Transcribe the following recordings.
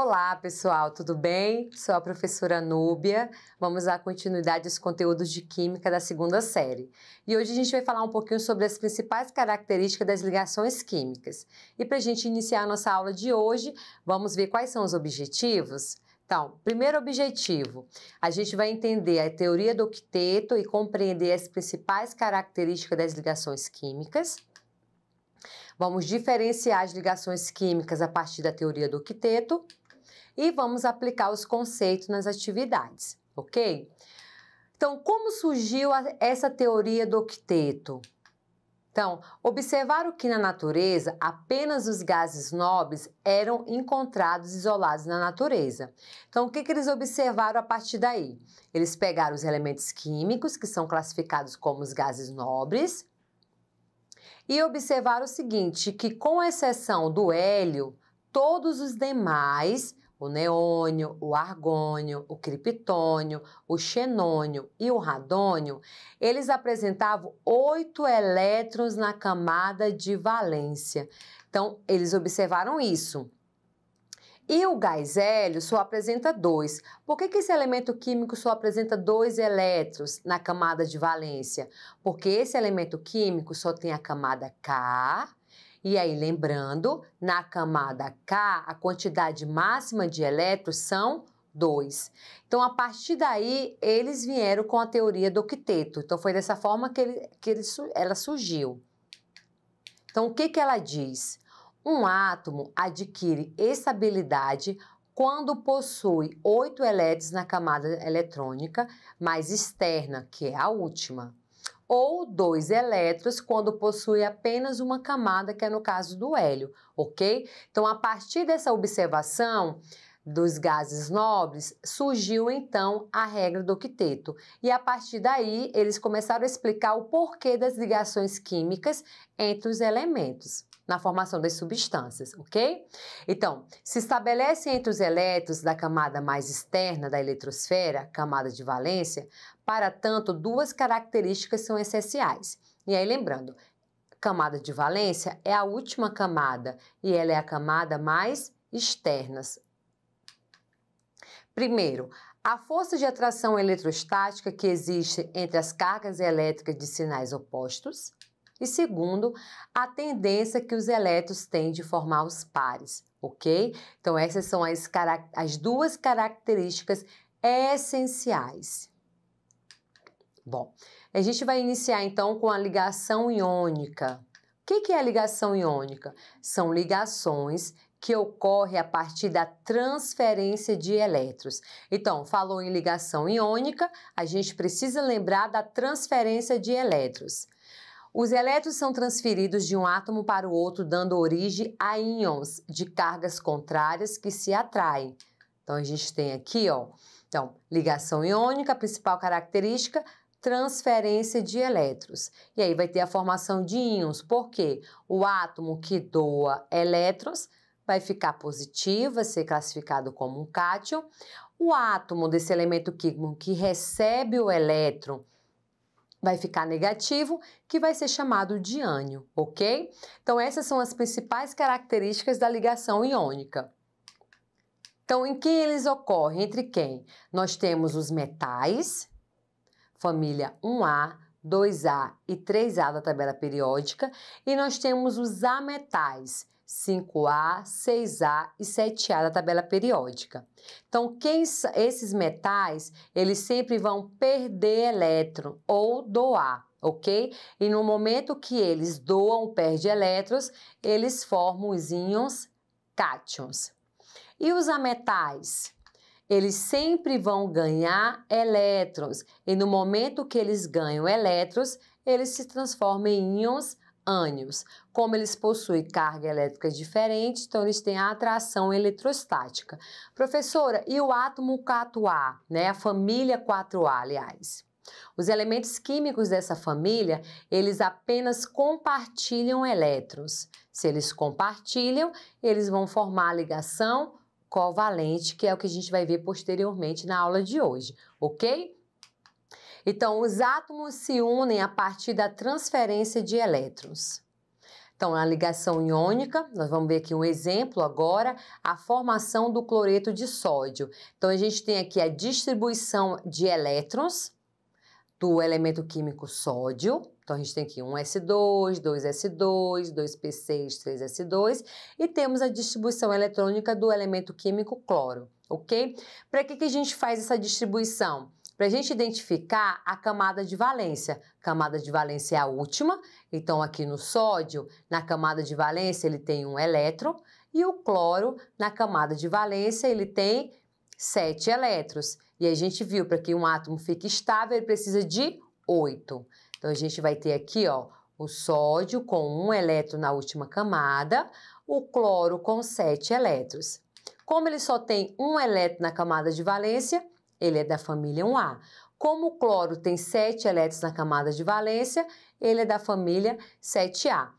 Olá, pessoal, tudo bem? Sou a professora Núbia. Vamos dar continuidade aos conteúdos de Química da segunda série. E hoje a gente vai falar um pouquinho sobre as principais características das ligações químicas. E para a gente iniciar a nossa aula de hoje, vamos ver quais são os objetivos? Então, primeiro objetivo, a gente vai entender a teoria do octeto e compreender as principais características das ligações químicas. Vamos diferenciar as ligações químicas a partir da teoria do octeto e vamos aplicar os conceitos nas atividades, ok? Então, como surgiu essa teoria do octeto? Então, observaram que na natureza apenas os gases nobres eram encontrados isolados na natureza. Então, o que eles observaram a partir daí? Eles pegaram os elementos químicos, que são classificados como os gases nobres, e observaram o seguinte, que com exceção do hélio, todos os demais, o neônio, o argônio, o criptônio, o xenônio e o radônio, eles apresentavam 8 elétrons na camada de valência. Então, eles observaram isso. E o gás hélio só apresenta 2. Por que esse elemento químico só apresenta 2 elétrons na camada de valência? Porque esse elemento químico só tem a camada K. E aí, lembrando, na camada K, a quantidade máxima de elétrons são 2. Então, a partir daí, eles vieram com a teoria do octeto. Então, foi dessa forma que ela surgiu. Então, o que ela diz? Um átomo adquire estabilidade quando possui 8 elétrons na camada eletrônica mais externa, que é a última, ou 2 elétrons quando possui apenas uma camada, que é no caso do hélio, ok? Então, a partir dessa observação dos gases nobres, surgiu então a regra do octeto. E a partir daí, eles começaram a explicar o porquê das ligações químicas entre os elementos na formação das substâncias, ok? Então, se estabelece entre os elétrons da camada mais externa da eletrosfera, camada de valência, para tanto, 2 características são essenciais. E aí, lembrando, camada de valência é a última camada e ela é a camada mais externa. Primeiro, a força de atração eletrostática que existe entre as cargas elétricas de sinais opostos. E segundo, a tendência que os elétrons têm de formar os pares, ok? Então, essas são as 2 características essenciais. Bom, a gente vai iniciar então com a ligação iônica. O que é a ligação iônica? São ligações que ocorrem a partir da transferência de elétrons. Então, falou em ligação iônica, a gente precisa lembrar da transferência de elétrons. Os elétrons são transferidos de um átomo para o outro, dando origem a íons de cargas contrárias que se atraem. Então, a gente tem aqui, ó, então, ligação iônica, a principal característica, transferência de elétrons. E aí vai ter a formação de íons, porque o átomo que doa elétrons vai ficar positivo, vai ser classificado como um cátion. O átomo desse elemento químico que recebe o elétron vai ficar negativo, que vai ser chamado de ânion, ok? Então, essas são as principais características da ligação iônica. Então, em quem eles ocorrem? Entre quem? Nós temos os metais, família 1A, 2A e 3A da tabela periódica, e nós temos os ametais, 5A, 6A e 7A da tabela periódica. Então, esses metais, eles sempre vão perder elétron ou doar, ok? E no momento que eles doam ou perdem elétrons, eles formam os íons cátions. E os ametais? Eles sempre vão ganhar elétrons, e no momento que eles ganham elétrons, eles se transformam em íons ânions. Como eles possuem carga elétrica diferente, então eles têm a atração eletrostática. Professora, e o átomo 4A, né? A família 4A, aliás. Os elementos químicos dessa família, eles apenas compartilham elétrons. Se eles compartilham, eles vão formar a ligação covalente, que é o que a gente vai ver posteriormente na aula de hoje, ok? Então, os átomos se unem a partir da transferência de elétrons. Então, na ligação iônica, nós vamos ver aqui um exemplo agora, a formação do cloreto de sódio. Então, a gente tem aqui a distribuição de elétrons do elemento químico sódio. Então, a gente tem aqui um S2, 2S2, 2P6, 3S2 e temos a distribuição eletrônica do elemento químico cloro, ok? Para que a gente faz essa distribuição? Para a gente identificar a camada de valência. Camada de valência é a última, então aqui no sódio, na camada de valência ele tem um elétron e o cloro, na camada de valência, ele tem 7 elétrons. E a gente viu, para que um átomo fique estável, ele precisa de 8. Então, a gente vai ter aqui, ó, o sódio com 1 elétron na última camada, o cloro com 7 elétrons. Como ele só tem 1 elétron na camada de valência, ele é da família 1A. Como o cloro tem 7 elétrons na camada de valência, ele é da família 7A.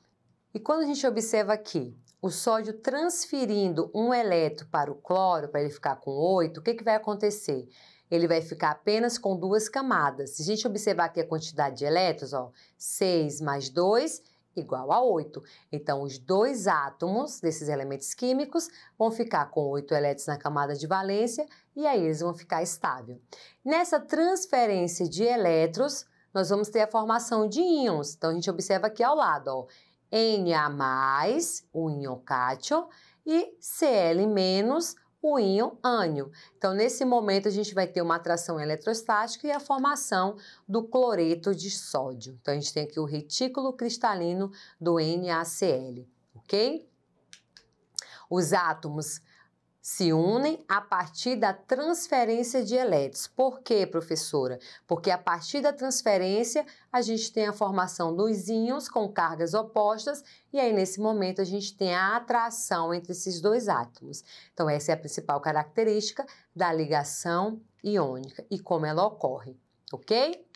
E quando a gente observa aqui, o sódio transferindo 1 elétron para o cloro, para ele ficar com 8, o que vai acontecer? Ele vai ficar apenas com 2 camadas. Se a gente observar aqui a quantidade de elétrons, ó, 6 mais 2 igual a 8. Então, os 2 átomos desses elementos químicos vão ficar com 8 elétrons na camada de valência e aí eles vão ficar estáveis. Nessa transferência de elétrons, nós vamos ter a formação de íons. Então, a gente observa aqui ao lado, ó, Na+, o íon cátion, e Cl-, o íon ânion. Então, nesse momento, a gente vai ter uma atração eletrostática e a formação do cloreto de sódio. Então, a gente tem aqui o retículo cristalino do NaCl, ok? Os átomos se unem a partir da transferência de elétrons. Por quê, professora? Porque a partir da transferência, a gente tem a formação dos íons com cargas opostas e aí, nesse momento, a gente tem a atração entre esses 2 átomos. Então, essa é a principal característica da ligação iônica e como ela ocorre, ok?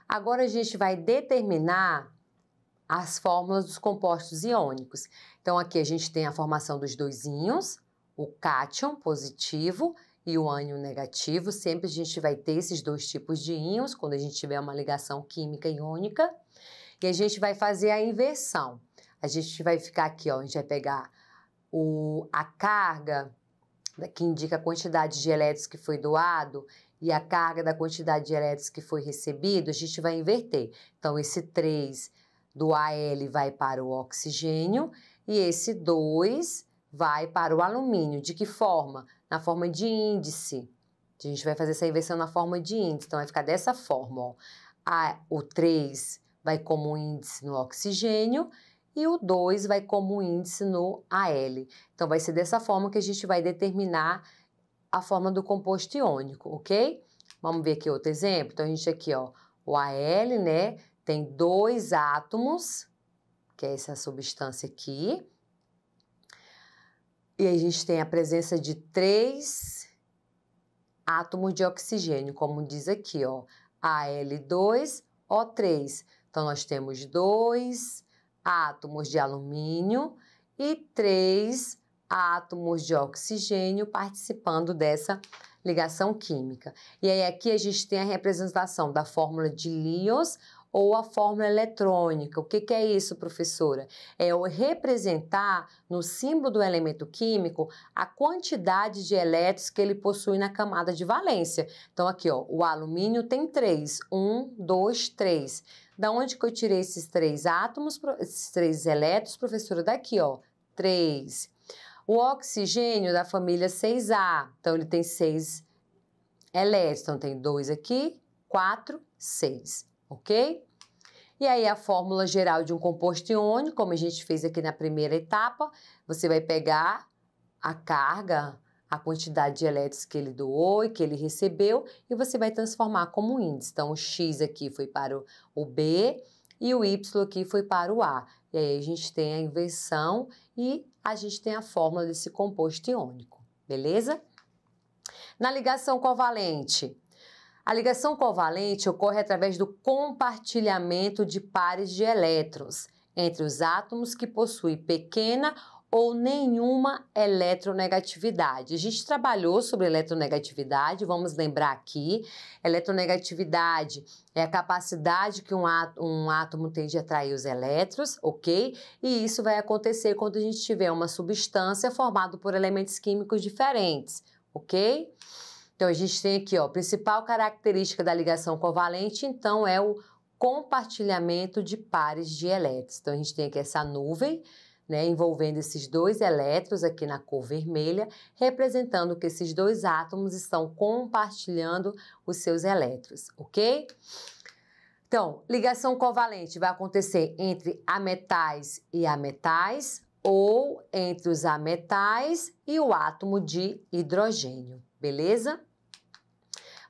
Agora, a gente vai determinar as fórmulas dos compostos iônicos. Então, aqui a gente tem a formação dos 2 íons, o cátion positivo e o ânion negativo. Sempre a gente vai ter esses 2 tipos de íons quando a gente tiver uma ligação química iônica. E a gente vai fazer a inversão. A gente vai ficar aqui, ó, a gente vai pegar a carga que indica a quantidade de elétrons que foi doado e a carga da quantidade de elétrons que foi recebido, a gente vai inverter. Então, esse 3 do Al vai para o oxigênio e esse 2 vai para o alumínio. De que forma? Na forma de índice. A gente vai fazer essa inversão na forma de índice. Então, vai ficar dessa forma, ó. O 3 vai como índice no oxigênio e o 2 vai como índice no Al. Então, vai ser dessa forma que a gente vai determinar a forma do composto iônico, ok? Vamos ver aqui outro exemplo. Então, a gente aqui, ó, o Al, né, tem 2 átomos, que é essa substância aqui. E aí a gente tem a presença de 3 átomos de oxigênio, como diz aqui, ó, Al2O3. Então, nós temos 2 átomos de alumínio e 3 átomos de oxigênio participando dessa ligação química. E aí aqui a gente tem a representação da fórmula de Lewis ou a fórmula eletrônica. O que é isso, professora? É o representar no símbolo do elemento químico a quantidade de elétrons que ele possui na camada de valência. Então, aqui, ó, o alumínio tem 3. 1, 2, 3. Da onde que eu tirei esses 3 átomos, esses 3 elétrons, professora? Daqui, ó, 3. O oxigênio da família 6A. Então, ele tem 6 elétrons. Então, tem 2 aqui, 4, 6. Ok? E aí, a fórmula geral de um composto iônico, como a gente fez aqui na primeira etapa, você vai pegar a carga, a quantidade de elétrons que ele doou e que ele recebeu, e você vai transformar como índice. Então, o X aqui foi para o B e o Y aqui foi para o A. E aí, a gente tem a inversão e a gente tem a fórmula desse composto iônico, beleza? Na ligação covalente, a ligação covalente ocorre através do compartilhamento de pares de elétrons entre os átomos que possuem pequena ou nenhuma eletronegatividade. A gente trabalhou sobre eletronegatividade, vamos lembrar aqui. Eletronegatividade é a capacidade que um átomo tem de atrair os elétrons, ok? E isso vai acontecer quando a gente tiver uma substância formada por elementos químicos diferentes, ok? Então, a gente tem aqui, ó, a principal característica da ligação covalente, então, é o compartilhamento de pares de elétrons. Então, a gente tem aqui essa nuvem, né, envolvendo esses dois elétrons aqui na cor vermelha, representando que esses dois átomos estão compartilhando os seus elétrons, ok? Então, ligação covalente vai acontecer entre ametais e ametais ou entre os ametais e o átomo de hidrogênio, beleza?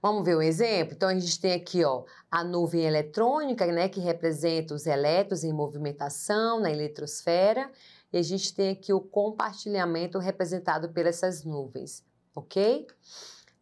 Vamos ver um exemplo? Então, a gente tem aqui, ó, a nuvem eletrônica, né, que representa os elétrons em movimentação na eletrosfera, e a gente tem aqui o compartilhamento representado por essas nuvens, ok?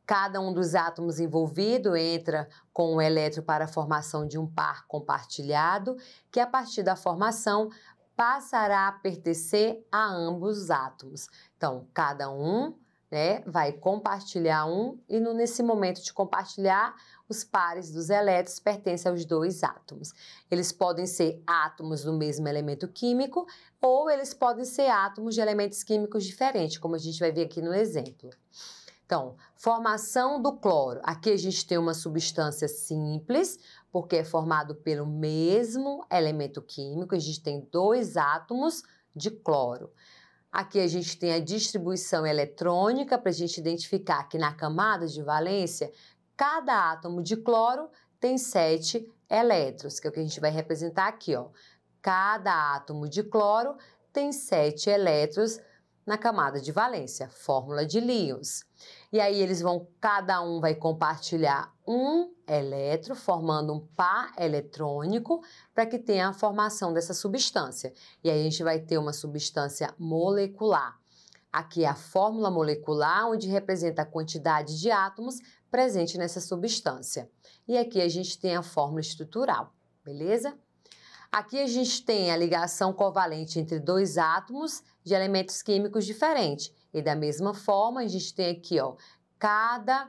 Cada um dos átomos envolvido entra com um elétron para a formação de um par compartilhado, que a partir da formação passará a pertencer a ambos os átomos. Então, cada um, né, vai compartilhar um e nesse momento de compartilhar, os pares dos elétrons pertencem aos dois átomos. Eles podem ser átomos do mesmo elemento químico ou eles podem ser átomos de elementos químicos diferentes, como a gente vai ver aqui no exemplo. Então, formação do cloro. Aqui a gente tem uma substância simples, porque é formado pelo mesmo elemento químico, a gente tem dois átomos de cloro. Aqui a gente tem a distribuição eletrônica para a gente identificar que na camada de valência, cada átomo de cloro tem 7 elétrons, que é o que a gente vai representar aqui, ó. Cada átomo de cloro tem 7 elétrons na camada de valência, fórmula de Lyons. E aí cada um vai compartilhar um elétron, formando um par eletrônico, para que tenha a formação dessa substância. E aí a gente vai ter uma substância molecular. Aqui é a fórmula molecular, onde representa a quantidade de átomos presente nessa substância. E aqui a gente tem a fórmula estrutural, beleza? Aqui a gente tem a ligação covalente entre dois átomos de elementos químicos diferentes. E da mesma forma, a gente tem aqui, ó, cada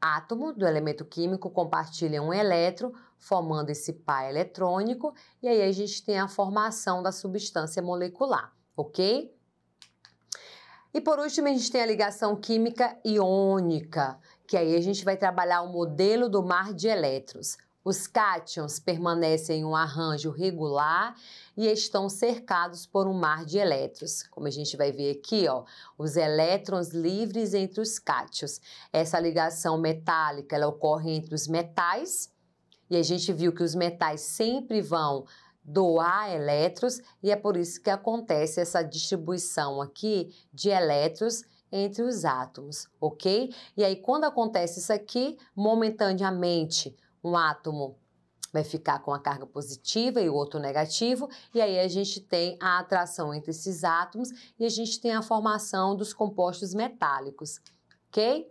átomo do elemento químico compartilha um elétron, formando esse par eletrônico, e aí a gente tem a formação da substância molecular, ok? E por último, a gente tem a ligação química iônica, que aí a gente vai trabalhar o modelo do mar de elétrons. Os cátions permanecem em um arranjo regular e estão cercados por um mar de elétrons. Como a gente vai ver aqui, ó, os elétrons livres entre os cátions. Essa ligação metálica, ela ocorre entre os metais, e a gente viu que os metais sempre vão doar elétrons, e é por isso que acontece essa distribuição aqui de elétrons entre os átomos, ok? E aí, quando acontece isso aqui, momentaneamente, um átomo vai ficar com a carga positiva e o outro negativo, e aí a gente tem a atração entre esses átomos e a gente tem a formação dos compostos metálicos, ok?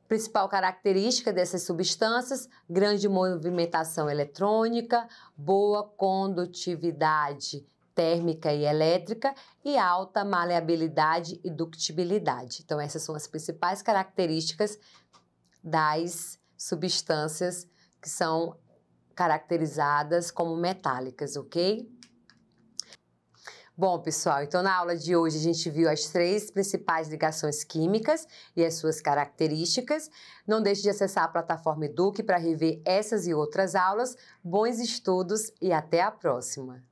Principal característica dessas substâncias: grande movimentação eletrônica, boa condutividade térmica e elétrica e alta maleabilidade e ductibilidade. Então, essas são as principais características das substâncias que são caracterizadas como metálicas, ok? Bom, pessoal, então na aula de hoje a gente viu as 3 principais ligações químicas e as suas características. Não deixe de acessar a plataforma Eduque para rever essas e outras aulas. Bons estudos e até a próxima!